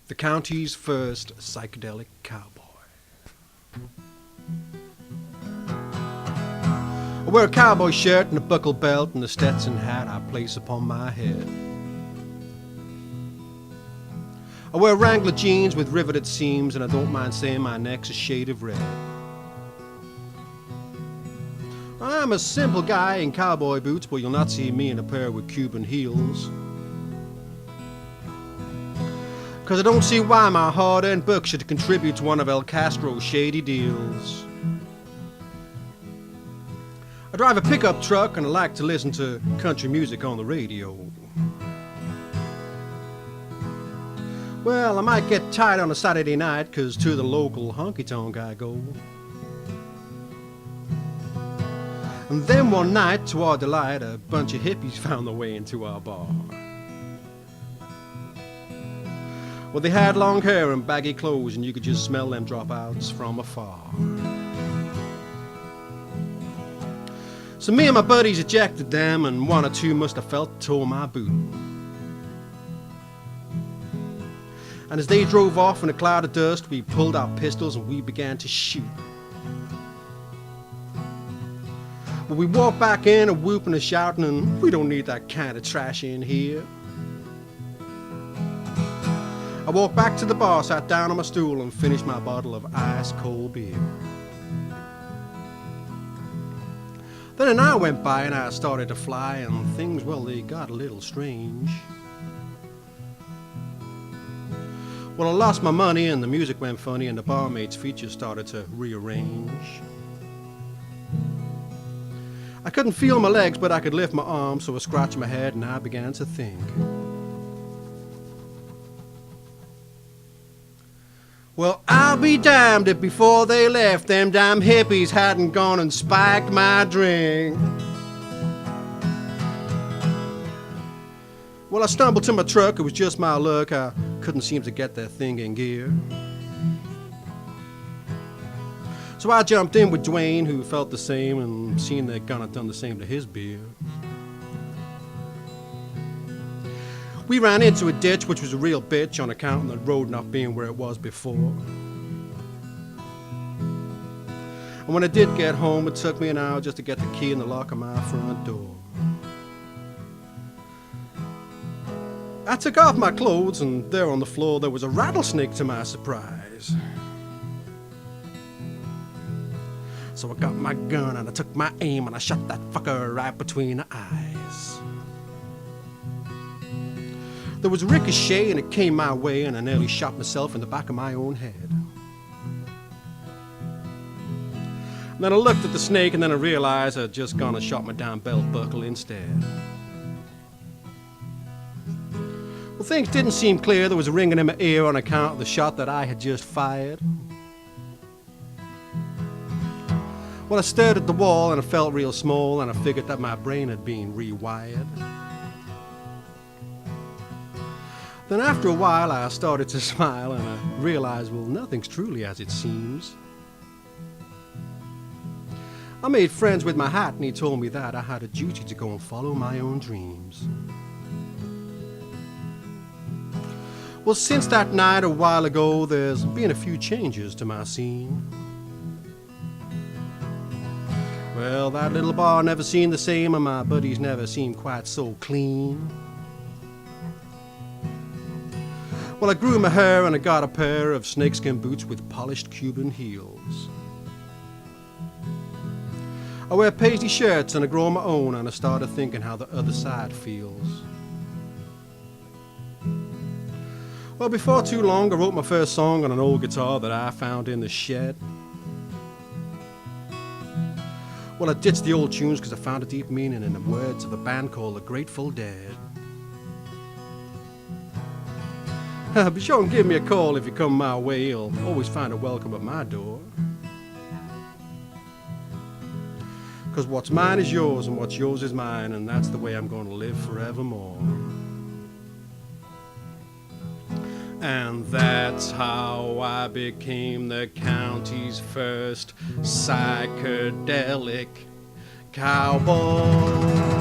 the county's first psychedelic cowboy. I wear a cowboy shirt and a buckle belt and a Stetson hat I place upon my head. I wear Wrangler jeans with riveted seams, and I don't mind saying my neck's a shade of red. I'm a simple guy in cowboy boots, but you'll not see me in a pair with Cuban heels. 'Cause I don't see why my hard-earned buck should contribute to one of El Castro's shady deals. I drive a pickup truck and I like to listen to country music on the radio. Well, I might get tired on a Saturday night, 'cause to the local honky-tonk I go. And then one night, to our delight, a bunch of hippies found their way into our bar. Well, they had long hair and baggy clothes, and you could just smell them dropouts from afar. So me and my buddies ejected them, and one or two must have felt the toe of my boot. And as they drove off in a cloud of dust, we pulled our pistols and we began to shoot. Well, we walked back in and whooping and shouting, and we don't need that kind of trash in here. I walked back to the bar, sat down on my stool, and finished my bottle of ice-cold beer. Then an hour went by and I started to fly, and things, well, they got a little strange. Well, I lost my money and the music went funny, and the barmaid's features started to rearrange. I couldn't feel my legs, but I could lift my arms, so I scratched my head and I began to think. Well, I'll be damned if before they left, them damn hippies hadn't gone and spiked my drink. Well, I stumbled to my truck, it was just my luck, I couldn't seem to get that thing in gear. So I jumped in with Dwayne, who felt the same, and seen that gun had done the same to his beer. We ran into a ditch, which was a real bitch on account of the road not being where it was before. And when I did get home, it took me an hour just to get the key in the lock of my front door. I took off my clothes, and there on the floor there was a rattlesnake to my surprise. So I got my gun and I took my aim and I shot that fucker right between the eyes. There was a ricochet and it came my way, and I nearly shot myself in the back of my own head. And then I looked at the snake and then I realized I'd just gone and shot my damn belt buckle instead. Well, things didn't seem clear. There was a ringing in my ear on account of the shot that I had just fired. Well, I stared at the wall and I felt real small, and I figured that my brain had been rewired. Then after a while I started to smile and I realized, well, nothing's truly as it seems. I made friends with my hat and he told me that I had a duty to go and follow my own dreams. Well, since that night a while ago, there's been a few changes to my scene. Well, that little bar never seemed the same, and my buddies never seemed quite so clean. Well, I grew my hair and I got a pair of snakeskin boots with polished Cuban heels. I wear paisley shirts and I grow my own, and I started thinking how the other side feels. Well, before too long I wrote my first song on an old guitar that I found in the shed. Well, I ditched the old tunes because I found a deep meaning in the words of a band called the Grateful Dead. Be sure and give me a call if you come my way. You'll always find a welcome at my door. 'Cause what's mine is yours and what's yours is mine, and that's the way I'm going to live forevermore. And that's how I became the county's first psychedelic cowboy.